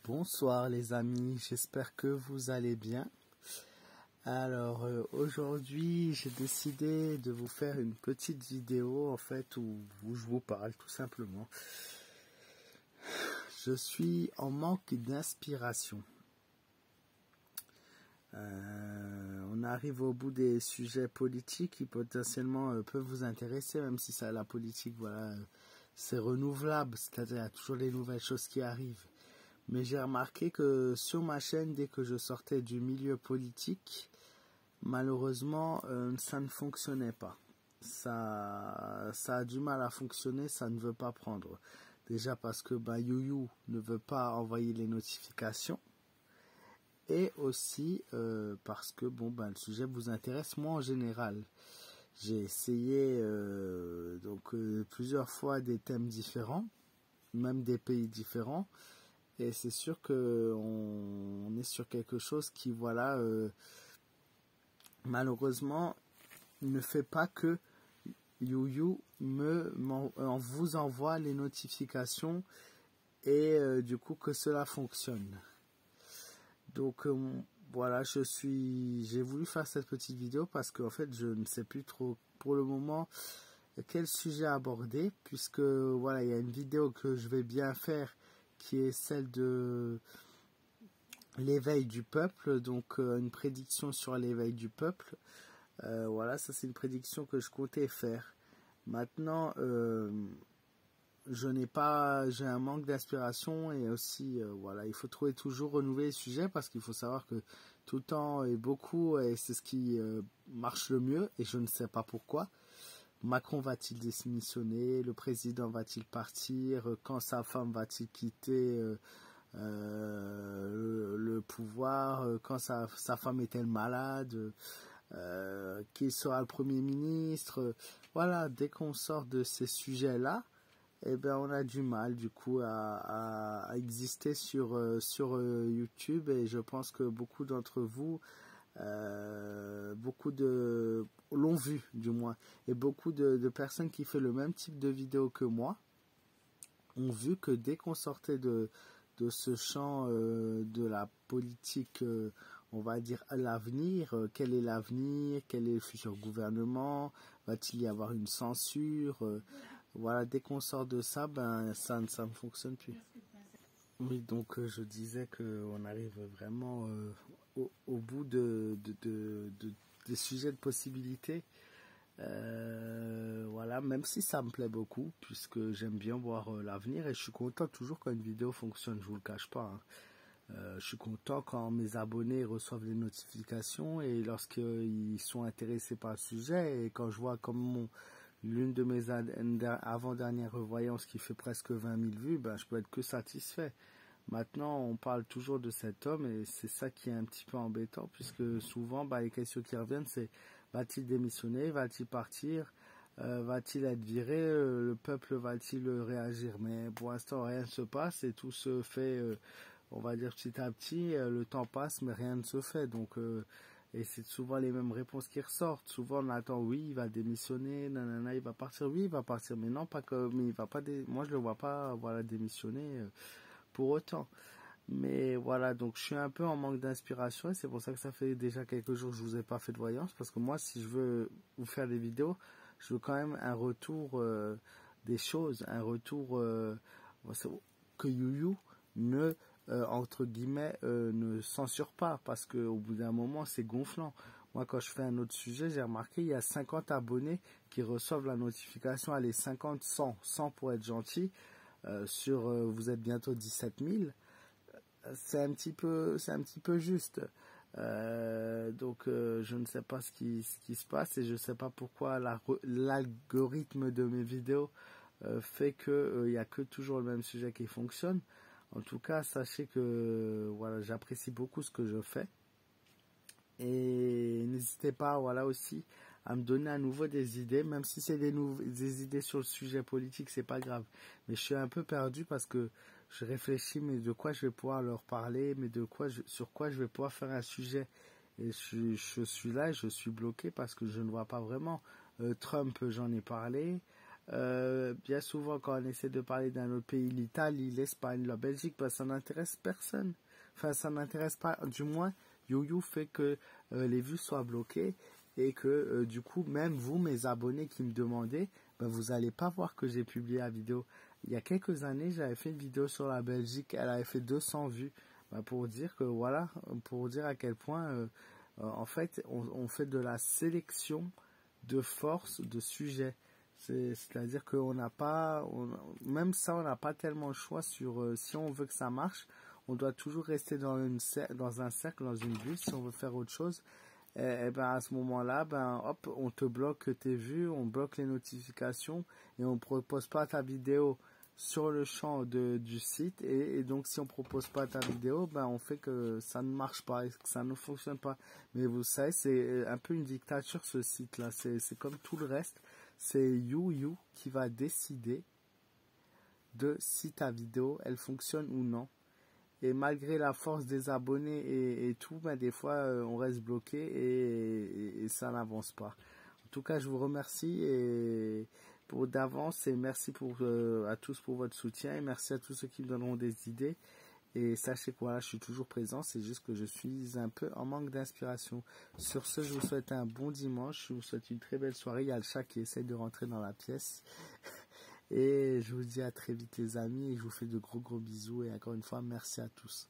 Bonsoir les amis, j'espère que vous allez bien. Alors aujourd'hui j'ai décidé de vous faire une petite vidéo en fait où je vous parle tout simplement. Je suis en manque d'inspiration. On arrive au bout des sujets politiques qui potentiellement peuvent vous intéresser, même si ça, la politique, voilà, c'est renouvelable, c'est-à-dire il y a toujours des nouvelles choses qui arrivent. Mais j'ai remarqué que sur ma chaîne, dès que je sortais du milieu politique, malheureusement, ça ne fonctionnait pas. Ça a du mal à fonctionner, ça ne veut pas prendre. Déjà parce que YouYou ne veut pas envoyer les notifications. Et aussi parce que le sujet vous intéresse moi en général. J'ai essayé plusieurs fois des thèmes différents, même des pays différents. Et c'est sûr que on est sur quelque chose qui, malheureusement, ne fait pas que YouYou vous envoie les notifications et du coup que cela fonctionne. Donc voilà, j'ai voulu faire cette petite vidéo parce qu'en fait je ne sais plus trop pour le moment quel sujet aborder, puisque voilà, il y a une vidéo que je vais bien faire qui est celle de l'éveil du peuple, donc une prédiction sur l'éveil du peuple. Voilà, ça c'est une prédiction que je comptais faire. Maintenant, j'ai un manque d'inspiration et aussi, il faut trouver toujours renouveler les sujets parce qu'il faut savoir que tout le temps est beaucoup et c'est ce qui marche le mieux et je ne sais pas pourquoi. Macron va-t-il démissionner? Le président va-t-il partir? Quand sa femme va-t-il quitter le pouvoir? Quand sa femme est-elle malade? Qui sera le Premier ministre? Voilà, dès qu'on sort de ces sujets-là, on a du mal du coup à exister sur YouTube, et je pense que beaucoup d'entre vous l'ont vu du moins, et beaucoup de personnes qui font le même type de vidéo que moi ont vu que dès qu'on sortait de ce champ de la politique, on va dire à l'avenir, quel est l'avenir, quel est le futur gouvernement, va-t-il y avoir une censure, voilà, dès qu'on sort de ça, ça ne fonctionne plus. Oui, donc je disais qu'on arrive vraiment au bout des sujets de possibilités. Voilà, même si ça me plaît beaucoup, puisque j'aime bien voir l'avenir, et je suis content toujours quand une vidéo fonctionne, je vous le cache pas. Je suis content quand mes abonnés reçoivent des notifications et lorsqu'ils sont intéressés par le sujet, et quand je vois comme l'une de mes avant-dernières voyances qui fait presque 20 000 vues, je peux être que satisfait. Maintenant, on parle toujours de cet homme et c'est ça qui est un petit peu embêtant, puisque souvent, les questions qui reviennent, c'est: va-t-il démissionner? Va-t-il partir? Va-t-il être viré? Le peuple va-t-il réagir? Mais pour l'instant, rien ne se passe et tout se fait, on va dire petit à petit. Le temps passe, mais rien ne se fait. Donc, et c'est souvent les mêmes réponses qui ressortent. Souvent, on attend: oui, il va démissionner, nanana, il va partir. Oui, il va partir, mais non, pas comme il va pas. Moi, je le vois pas, démissionner pour autant. Mais voilà, donc je suis un peu en manque d'inspiration et c'est pour ça que ça fait déjà quelques jours que je vous ai pas fait de voyance, parce que moi, si je veux vous faire des vidéos, je veux quand même un retour des choses, un retour que YouYou ne entre guillemets ne censure pas, parce que au bout d'un moment c'est gonflant. Moi, quand je fais un autre sujet, j'ai remarqué il y a 50 abonnés qui reçoivent la notification, allez, 50, 100 pour être gentil, vous êtes bientôt 17 000. C'est un petit peu juste. Donc je ne sais pas ce qui se passe, et je ne sais pas pourquoi l'algorithme de mes vidéos fait que il y a que toujours le même sujet qui fonctionne. En tout cas, sachez que voilà, j'apprécie beaucoup ce que je fais, et n'hésitez pas aussi à me donner à nouveau des idées, même si c'est des idées sur le sujet politique, c'est pas grave. Mais je suis un peu perdu parce que je réfléchis, mais de quoi je vais pouvoir leur parler, mais sur quoi je vais pouvoir faire un sujet. Et je suis là, et je suis bloqué parce que je ne vois pas vraiment. Trump, j'en ai parlé. Bien souvent, quand on essaie de parler d'un autre pays, l'Italie, l'Espagne, la Belgique, ben, ça n'intéresse personne. Enfin, ça n'intéresse pas. Du moins, YouYou fait que les vues soient bloquées et que du coup, même vous, mes abonnés qui me demandez, ben, vous n'allez pas voir que j'ai publié la vidéo. Il y a quelques années, j'avais fait une vidéo sur la Belgique, elle avait fait 200 vues. Ben, pour dire que voilà, pour dire à quel point, en fait, on fait de la sélection de force de sujets. C'est-à-dire qu'on n'a pas, même ça, on n'a pas tellement le choix sur si on veut que ça marche, on doit toujours rester dans dans un cercle, dans une bulle. Si on veut faire autre chose, et ben à ce moment-là, ben hop, on te bloque tes vues, on bloque les notifications et on propose pas ta vidéo sur le champ du site. Et donc, si on propose pas ta vidéo, ben on fait que ça ne marche pas, et que ça ne fonctionne pas. Mais vous savez, c'est un peu une dictature ce site-là. C'est comme tout le reste. C'est YouYou qui va décider de si ta vidéo elle fonctionne ou non. Et malgré la force des abonnés et tout, ben des fois on reste bloqué et ça n'avance pas. En tout cas, je vous remercie et pour d'avance et merci à tous pour votre soutien et merci à tous ceux qui me donneront des idées. Et sachez que voilà, je suis toujours présent, c'est juste que je suis un peu en manque d'inspiration. Sur ce, je vous souhaite un bon dimanche, je vous souhaite une très belle soirée. Il y a le chat qui essaie de rentrer dans la pièce. Et je vous dis à très vite les amis et je vous fais de gros bisous et encore une fois merci à tous.